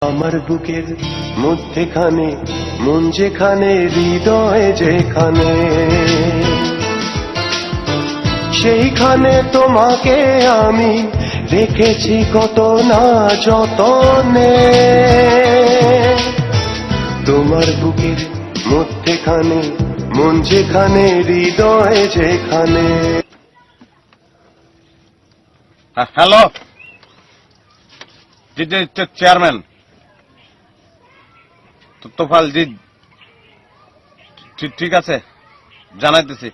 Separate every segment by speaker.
Speaker 1: আমার বুকের মধ্যেখানে মন যেখানে হৃদয় যেখানে সেইখানে তোমাকে আমি রেখেছি কত না যতনে। তোমার বুকের মধ্যেখানে মন যেখানে হৃদয় যেখানে।
Speaker 2: হ্যালো জি চেয়ারম্যান তোফাল জি ঠিক আছে জানাইতেছি।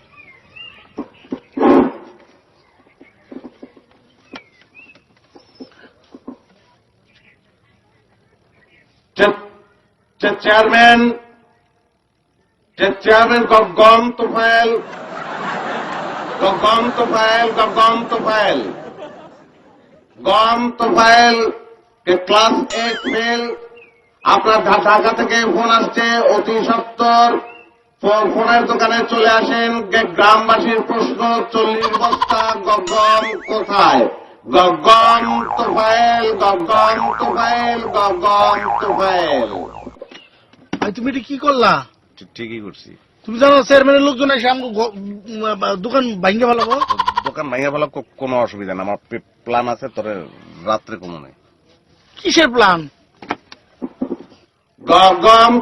Speaker 2: চেয়ারম্যান গম তোফাইল গম তোফাইল ক্লাস 8 ফেল। আপনার ঢাকা থেকে ফোন আসছে, অতি সত্বর ফোনের দোকানে চলে আসেন। গ্রামবাসীর প্রশ্ন 40 বস্তা গম কোথায়? গম তোফাইল
Speaker 3: তুমি এটা কি করলা?
Speaker 2: ঠিকই করছি।
Speaker 3: তুমি জানো চেয়ারম্যানের লোকজন এসে আমাকে দোকান ভাঙ্গে ফেলাবো।
Speaker 2: দোকান ভাঙ্গে ফেলা কোনো অসুবিধা না, আমার প্ল্যান আছে, তোরে রাত্রে কোনো নেই।
Speaker 3: কিসের প্ল্যান?
Speaker 2: গম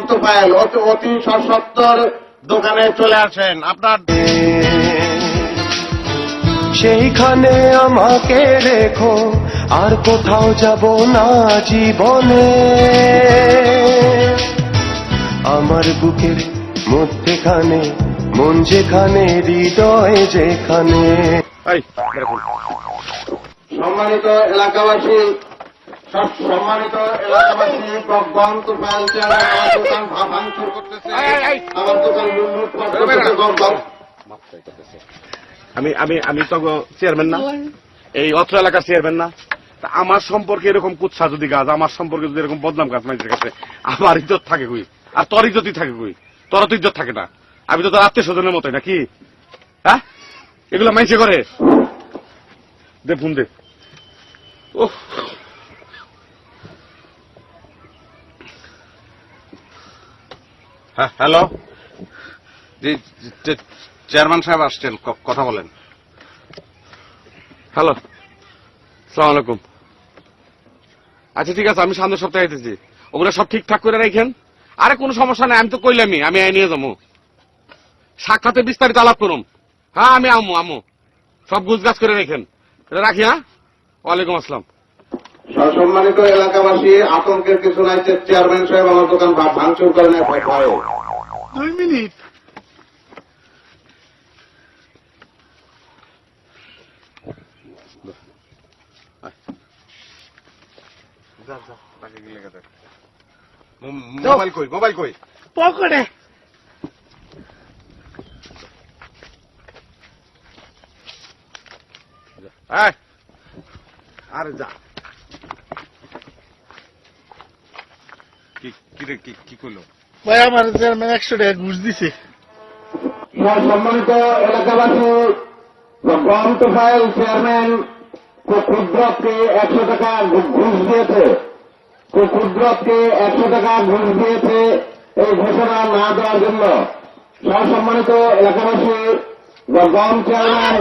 Speaker 2: তোফাইল অতি সত্বর দোকানে চলে আসেন। আপনার
Speaker 1: সেইখানে আমাকে রেখো, আর কোথাও যাব না জীবনে। আমার বুকের মধ্যেখানে মন যেখানে হৃদয় যেখানে।
Speaker 2: সম্মানিত এলাকাবাসী গম তোফাইল আমার দোকান ভাঙচুর করতেছে, আমার দোকান লুট করতেছে। আমি তো চেয়ারম্যান না, এই অত্র এলাকার চেয়ারম্যান না। আমার সম্পর্কে এরকম কুৎসা যদি গাছ, আমার সম্পর্কে যদি এরকম বদনাম গাছ মানুষের কাছে, আমার ইজ্জত থাকে কই? আর তোর ইজ্জতই থাকে কই? তোর তো ইজ্জত থাকে না। আমি তো তোর আত্মীয় স্বজনের মতোই নাকি? হ্যাঁ, এগুলো মাইসে করে। দে ফোন দে। ও হ্যাঁ, হ্যালো জি চেয়ারম্যান সাহেব আসছেন, কথা বলেন। হ্যালো, আসসালামু আলাইকুম। আচ্ছা ঠিক আছে, আমি সামনের সপ্তাহে আইতেছি। ওগুলো সব ঠিকঠাক করে রাখেন। আরে কোনো সমস্যা নেই, আমি তো কইলামই আমি নিয়ে যাবো। সাক্ষাতে বিস্তারিত আলাপ করুন। হ্যাঁ আমি আমু সব গুজগাছ করে রেখেন। রাখি। হ্যাঁ, ওয়ালাইকুম আসসালাম। সম্মানিত এলাকাবাসী, আতঙ্কের কিছু নাই। চেয়ারম্যান সাহেব আমার দোকান ভাঙচুর করে নেয়।
Speaker 3: 2 মিনিট।
Speaker 2: মোবাইল কই?
Speaker 3: পকেটে।
Speaker 2: আরে যা। কি করলো
Speaker 3: ভাই? আমার চেয়ারম্যান 100 টাকা ঘুষ দিছে।
Speaker 2: সম্মানিত এলাকাবাসী, গম তোফাইল চেয়ারম্যান ক্ষুদ্রকে 100 টাকা ঘুষ দিয়েছে। ক্ষুদ্রকে 100 টাকা ঘুষ দিয়েছে এই ঘোষণা না দেওয়ার জন্য। সম্মানিত এলাকাবাসী, গম চেয়ারম্যান